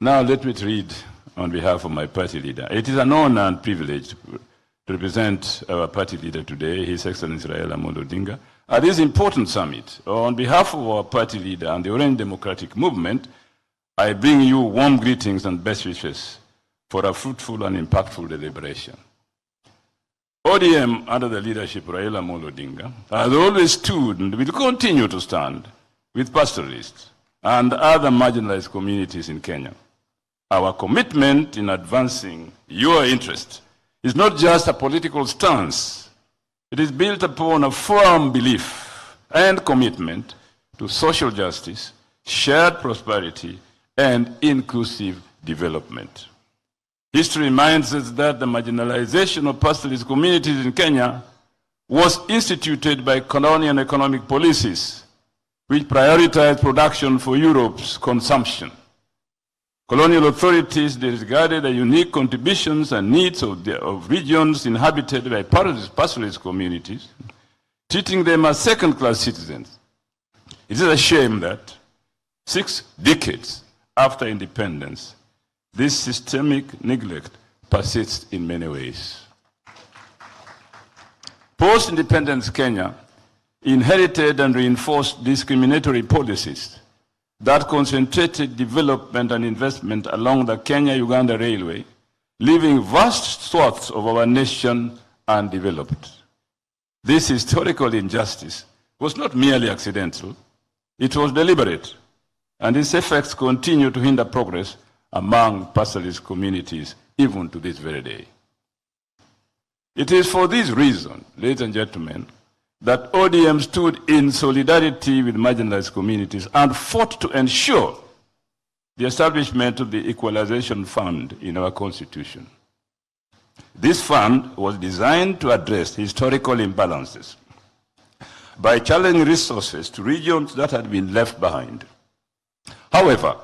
Now let me read on behalf of my party leader. It is an honor and privilege to represent our party leader today, His Excellency Raila at this important summit. On behalf of our party leader and the Orange Democratic Movement, I bring you warm greetings and best wishes for a fruitful and impactful deliberation. ODM, under the leadership of Raila Odinga, has always stood and will continue to stand with pastoralists and other marginalized communities in Kenya. Our commitment in advancing your interest is not just a political stance. It is built upon a firm belief and commitment to social justice, shared prosperity, and inclusive development. History reminds us that the marginalization of pastoralist communities in Kenya was instituted by colonial economic policies which prioritized production for Europe's consumption. Colonial authorities disregarded the unique contributions and needs of regions inhabited by pastoralist communities, treating them as second-class citizens. It is a shame that 6 decades after independence, this systemic neglect persists in many ways. Post-independence Kenya inherited and reinforced discriminatory policies that concentrated development and investment along the Kenya-Uganda Railway, leaving vast swaths of our nation undeveloped. This historical injustice was not merely accidental, it was deliberate, and its effects continue to hinder progress among pastoralist communities even to this very day. It is for this reason, ladies and gentlemen, that ODM stood in solidarity with marginalized communities and fought to ensure the establishment of the Equalization Fund in our Constitution. This fund was designed to address historical imbalances by channeling resources to regions that had been left behind. However,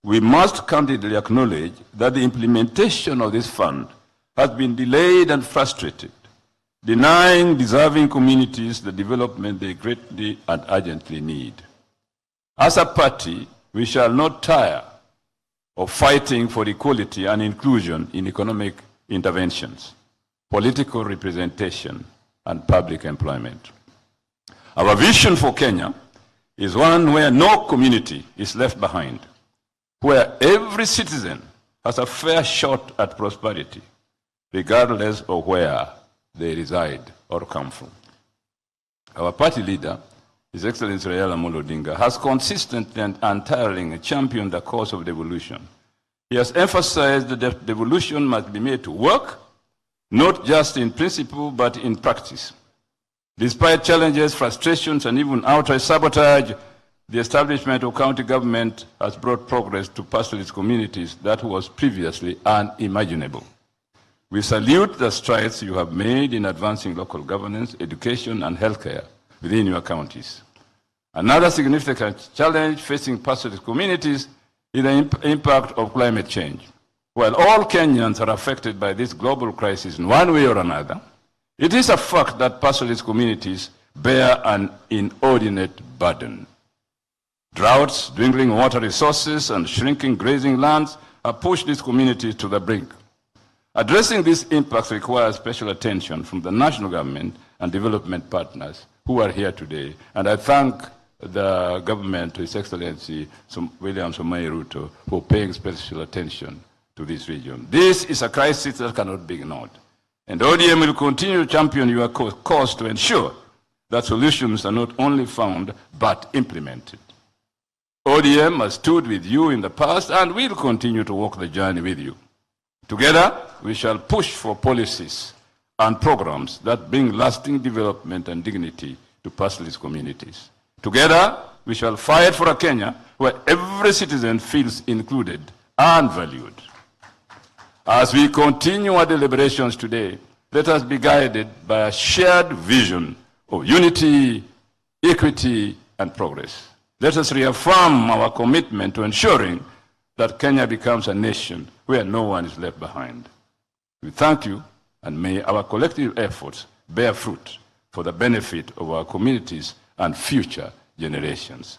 we must candidly acknowledge that the implementation of this fund has been delayed and frustrated, denying deserving communities the development they greatly and urgently need. As a party, we shall not tire of fighting for equality and inclusion in economic interventions, political representation, and public employment. Our vision for Kenya is one where no community is left behind, where every citizen has a fair shot at prosperity, regardless of where they reside or come from. Our party leader, His Excellency Raila Odinga, has consistently and untiringly championed the cause of devolution. He has emphasized that devolution must be made to work, not just in principle, but in practice. Despite challenges, frustrations, and even outright sabotage, the establishment of county government has brought progress to pastoralist communities that was previously unimaginable. We salute the strides you have made in advancing local governance, education, and healthcare within your counties. Another significant challenge facing pastoralist communities is the impact of climate change. While all Kenyans are affected by this global crisis in one way or another, it is a fact that pastoralist communities bear an inordinate burden. Droughts, dwindling water resources, and shrinking grazing lands have pushed these communities to the brink. Addressing these impacts requires special attention from the national government and development partners who are here today. And I thank the government, His Excellency William Samoei Ruto, for paying special attention to this region. This is a crisis that cannot be ignored. And ODM will continue to champion your cause to ensure that solutions are not only found, but implemented. ODM has stood with you in the past and will continue to walk the journey with you. Together, we shall push for policies and programs that bring lasting development and dignity to pastoralist communities. Together, we shall fight for a Kenya where every citizen feels included and valued. As we continue our deliberations today, let us be guided by a shared vision of unity, equity, and progress. Let us reaffirm our commitment to ensuring that Kenya becomes a nation where no one is left behind. We thank you, and may our collective efforts bear fruit for the benefit of our communities and future generations.